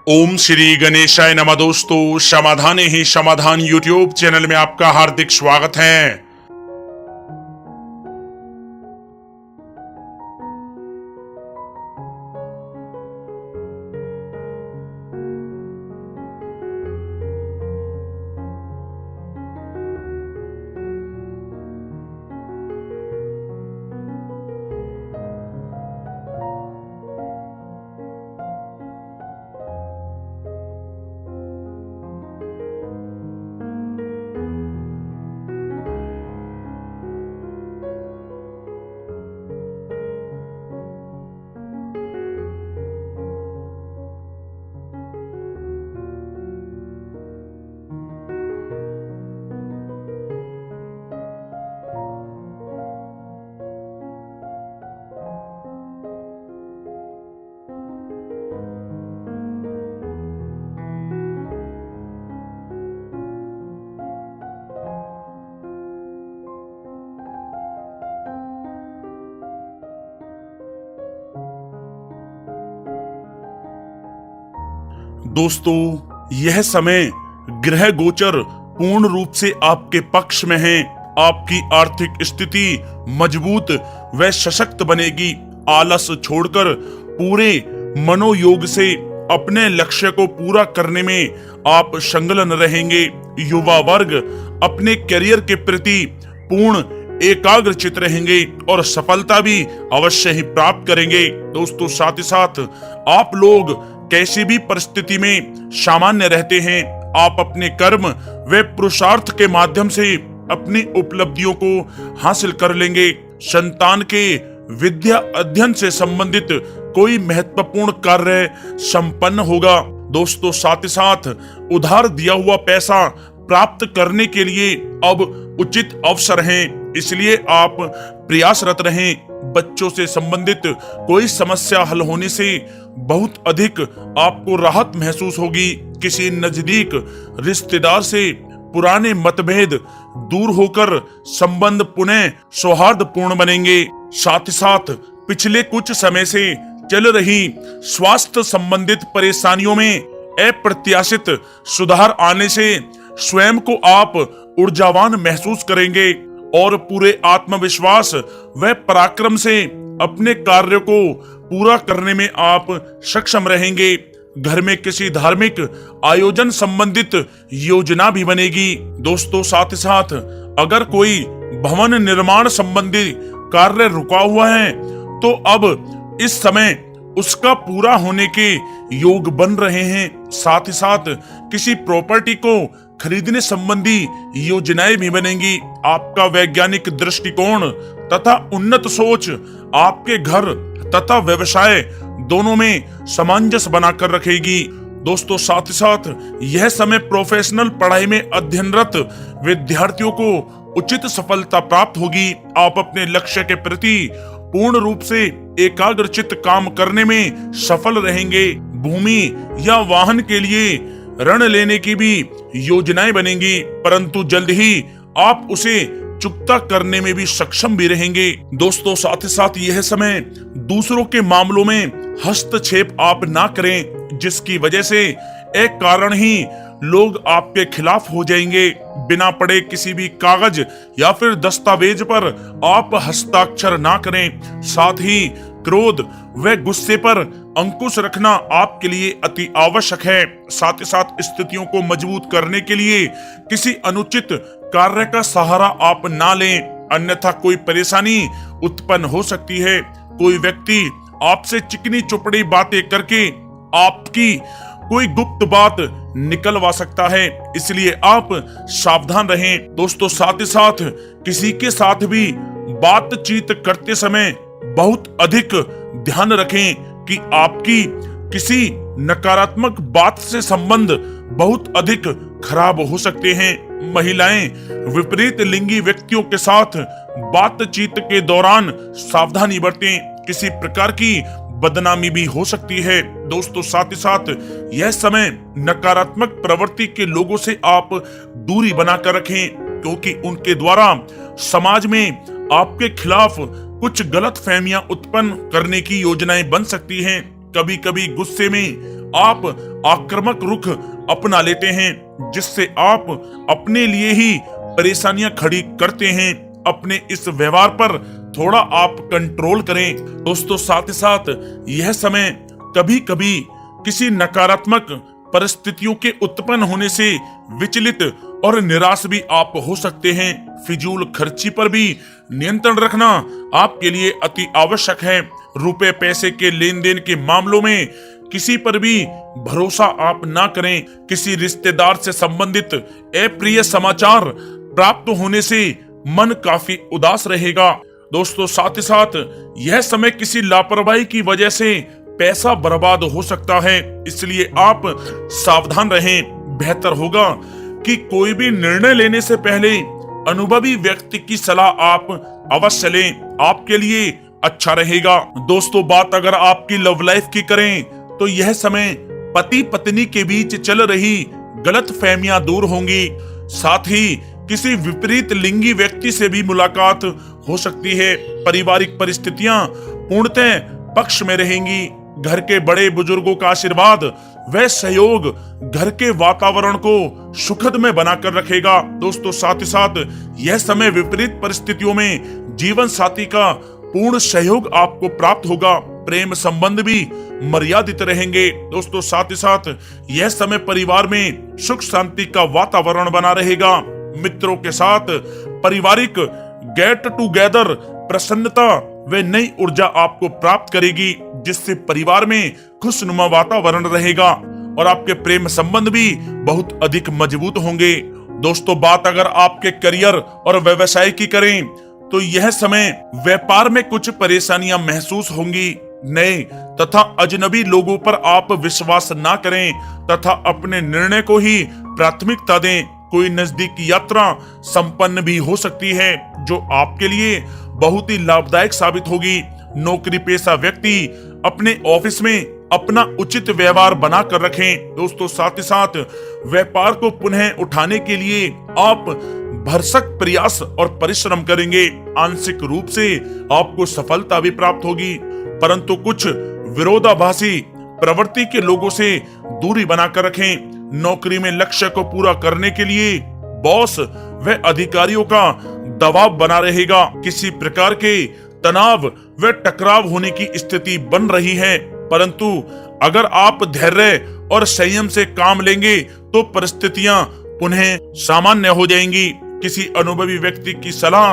ओम श्री गणेशाय नमः। दोस्तों, समाधान ही समाधान यूट्यूब चैनल में आपका हार्दिक स्वागत है। दोस्तों, यह समय ग्रह गोचर पूर्ण रूप से आपके पक्ष में है। आपकी आर्थिक स्थिति मजबूत व सशक्त बनेगी। आलस छोड़कर पूरे मनोयोग से अपने लक्ष्य को पूरा करने में आप संलग्न रहेंगे। युवा वर्ग अपने करियर के प्रति पूर्ण एकाग्रचित रहेंगे और सफलता भी अवश्य ही प्राप्त करेंगे। दोस्तों, साथ ही साथ आप लोग कैसी भी परिस्थिति में सामान्य रहते हैं। आप अपने कर्म व पुरुषार्थ के माध्यम से अपनी उपलब्धियों को हासिल कर लेंगे। संतान के विद्या अध्ययन से संबंधित कोई महत्वपूर्ण कार्य संपन्न होगा। दोस्तों, साथ ही साथ उधार दिया हुआ पैसा प्राप्त करने के लिए अब उचित अवसर हैं, इसलिए आप प्रयासरत रहें। बच्चों से संबंधित कोई समस्या हल होने से बहुत अधिक आपको राहत महसूस होगी। किसी नजदीक रिश्तेदार से पुराने मतभेद दूर होकर संबंध पुनः सौहार्दपूर्ण बनेंगे। साथ ही साथ पिछले कुछ समय से चल रही स्वास्थ्य संबंधित परेशानियों में अप्रत्याशित सुधार आने से स्वयं को आप ऊर्जावान महसूस करेंगे और पूरे आत्मविश्वास व पराक्रम से अपने कार्य को पूरा करने में आप सक्षम रहेंगे। घर में किसी धार्मिक आयोजन संबंधित योजना भी बनेगी। दोस्तों, साथ ही साथ अगर कोई भवन निर्माण संबंधी कार्य रुका हुआ है तो अब इस समय उसका पूरा होने के योग बन रहे हैं। साथ ही साथ किसी प्रॉपर्टी को खरीदने संबंधी योजनाएं भी बनेंगी। आपका वैज्ञानिक दृष्टिकोण तथा उन्नत सोच आपके घर तथा व्यवसाय दोनों में सामंजस्य बनाकर रखेगी। दोस्तों, साथ ही साथ यह समय प्रोफेशनल पढ़ाई में अध्ययनरत विद्यार्थियों को उचित सफलता प्राप्त होगी। आप अपने लक्ष्य के प्रति पूर्ण रूप से एकाग्रचित काम करने में सफल रहेंगे। भूमि या वाहन के लिए ऋण लेने की भी योजनाएं बनेंगी, परंतु जल्द ही आप उसे चुकता करने में भी सक्षम भी रहेंगे। दोस्तों, साथ ही साथ यह समय दूसरों के मामलों में हस्तक्षेप आप ना करें, जिसकी वजह से एक कारण ही लोग आपके खिलाफ हो जाएंगे। बिना पढ़े किसी भी कागज या फिर दस्तावेज पर आप हस्ताक्षर ना करें। साथ ही क्रोध व गुस्से पर अंकुश रखना आपके लिए अति आवश्यक है। साथ ही साथ स्थितियों को मजबूत करने के लिए किसी अनुचित कार्य का सहारा आप ना लें, अन्यथा कोई परेशानी उत्पन्न हो सकती है। कोई व्यक्ति आपसे चिकनी चुपड़ी बातें करके आपकी कोई गुप्त बात निकलवा सकता है, इसलिए आप सावधान रहें। दोस्तों, साथ ही साथ किसी के साथ भी बातचीत करते समय बहुत अधिक ध्यान रखें कि आपकी किसी नकारात्मक बात से संबंध बहुत अधिक खराब हो सकते हैं। महिलाएं विपरीत लिंगी व्यक्तियों के साथ बातचीत के दौरान सावधानी बरतें, किसी प्रकार की बदनामी भी हो सकती है। दोस्तों, साथ ही साथ यह समय नकारात्मक प्रवृत्ति के लोगों से आप दूरी बनाकर रखें, क्योंकि उनके द्वारा समाज में आपके खिलाफ कुछ गलत फहमियां उत्पन्न करने की योजनाएं बन सकती हैं। कभी कभी गुस्से में आप आक्रामक रुख अपना लेते हैं, जिससे आप अपने लिए ही परेशानियां खड़ी करते हैं। अपने इस व्यवहार पर थोड़ा आप कंट्रोल करें। दोस्तों, साथ ही साथ यह समय कभी कभी किसी नकारात्मक परिस्थितियों के उत्पन्न होने से विचलित और निराश भी आप हो सकते हैं। फिजूल खर्ची पर भी नियंत्रण रखना आपके लिए अति आवश्यक है। रुपए पैसे के लेन देन के मामलों में किसी पर भी भरोसा आप ना करें। किसी रिश्तेदार से संबंधित अप्रिय समाचार प्राप्त होने से मन काफी उदास रहेगा। दोस्तों, साथ ही साथ यह समय किसी लापरवाही की वजह से पैसा बर्बाद हो सकता है, इसलिए आप सावधान रहें। बेहतर होगा कि कोई भी निर्णय लेने से पहले अनुभवी व्यक्ति की सलाह आप अवश्य लें, आपके लिए अच्छा रहेगा। दोस्तों, बात अगर आपकी लव लाइफ की करें तो यह समय पति पत्नी के बीच चल रही गलतफहमियां दूर होंगी। साथ ही किसी विपरीत लिंगी व्यक्ति से भी मुलाकात हो सकती है। पारिवारिक परिस्थितियां पूर्णतः पक्ष में रहेंगी। घर के बड़े बुजुर्गों का आशीर्वाद व सहयोग घर के वातावरण को सुखद में बनाकर रखेगा। दोस्तों, साथ ही साथ यह समय विपरीत परिस्थितियों में जीवन साथी का पूर्ण सहयोग आपको प्राप्त होगा। प्रेम संबंध भी मर्यादित रहेंगे। दोस्तों, साथ ही साथ यह समय परिवार में सुख शांति का वातावरण बना रहेगा। मित्रों के साथ पारिवारिक गेट टुगेदर प्रसन्नता व नई ऊर्जा आपको प्राप्त करेगी, जिससे परिवार में खुशनुमा वातावरण रहेगा और आपके प्रेम संबंध भी बहुत अधिक मजबूत होंगे। दोस्तों, बात अगर आपके करियर और व्यवसाय की करें तो यह समय व्यापार में कुछ परेशानियां महसूस होंगी। नए तथा अजनबी लोगों पर आप विश्वास ना करें तथा अपने निर्णय को ही प्राथमिकता दें। कोई नजदीकी यात्रा संपन्न भी हो सकती है, जो आपके लिए बहुत ही लाभदायक साबित होगी। नौकरी पेशा व्यक्ति अपने ऑफिस में अपना उचित व्यवहार बनाकर रखें। दोस्तों, साथ ही साथ व्यापार को पुनः उठाने के लिए आप भरसक प्रयास और परिश्रम करेंगे। आंशिक रूप से आपको सफलता भी प्राप्त होगी, परंतु कुछ विरोधाभासी प्रवृत्ति के लोगों से दूरी बनाकर रखें। नौकरी में लक्ष्य को पूरा करने के लिए बॉस व अधिकारियों का दबाव बना रहेगा। किसी प्रकार के तनाव व टकराव होने की स्थिति बन रही है, परंतु अगर आप धैर्य और संयम से काम लेंगे तो परिस्थितियां पुनः सामान्य हो जाएंगी। किसी अनुभवी व्यक्ति की सलाह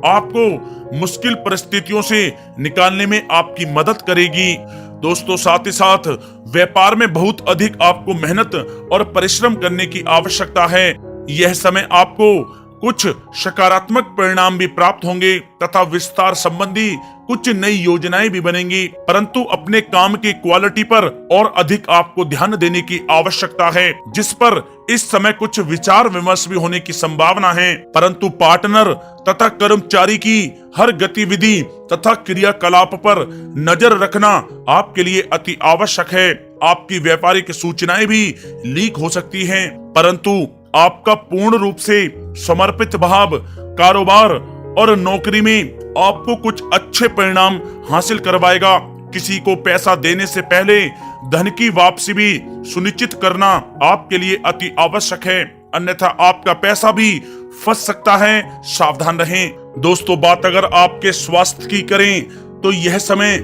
आपको मुश्किल परिस्थितियों से निकालने में आपकी मदद करेगी। दोस्तों, साथ ही साथ व्यापार में बहुत अधिक आपको मेहनत और परिश्रम करने की आवश्यकता है। यह समय आपको कुछ सकारात्मक परिणाम भी प्राप्त होंगे तथा विस्तार संबंधी कुछ नई योजनाएं भी बनेंगी, परंतु अपने काम की क्वालिटी पर और अधिक आपको ध्यान देने की आवश्यकता है, जिस पर इस समय कुछ विचार विमर्श भी होने की संभावना है। परंतु पार्टनर तथा कर्मचारी की हर गतिविधि तथा क्रियाकलाप पर नजर रखना आपके लिए अति आवश्यक है। आपकी व्यापारिक सूचनाएं भी लीक हो सकती हैं, परंतु आपका पूर्ण रूप से समर्पित भाव कारोबार और नौकरी में आपको कुछ अच्छे परिणाम हासिल करवाएगा। किसी को पैसा देने से पहले धन की वापसी भी सुनिश्चित करना आपके लिए अति आवश्यक है, अन्यथा आपका पैसा भी फंस सकता है। सावधान रहें। दोस्तों, बात अगर आपके स्वास्थ्य की करें तो यह समय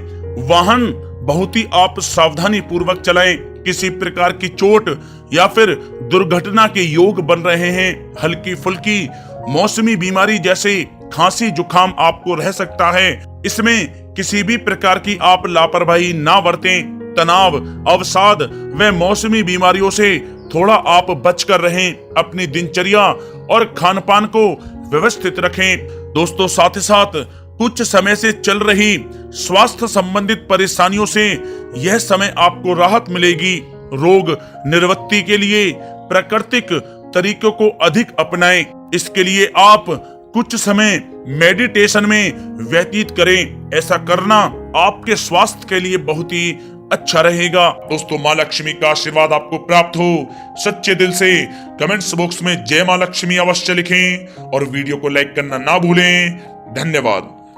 वाहन बहुत ही आप सावधानी पूर्वक चलाएं। किसी प्रकार की चोट या फिर दुर्घटना के योग बन रहे हैं। हल्की फुल्की मौसमी बीमारी जैसे खांसी जुकाम आपको रह सकता है। इसमें किसी भी प्रकार की आप लापरवाही ना बरतें। तनाव, अवसाद व मौसमी बीमारियों से थोड़ा आप बचकर रहें। अपनी दिनचर्या और खान पान को व्यवस्थित रखें। दोस्तों, साथ ही साथ कुछ समय से चल रही स्वास्थ्य संबंधित परेशानियों से यह समय आपको राहत मिलेगी। रोग निवृत्ति के लिए प्राकृतिक तरीकों को अधिक अपनाएं। इसके लिए आप कुछ समय मेडिटेशन में व्यतीत करें। ऐसा करना आपके स्वास्थ्य के लिए बहुत ही अच्छा रहेगा। दोस्तों, माँ लक्ष्मी का आशीर्वाद आपको प्राप्त हो। सच्चे दिल से कमेंट्स बॉक्स में जय माँ लक्ष्मी अवश्य लिखें और वीडियो को लाइक करना ना भूलें। धन्यवाद।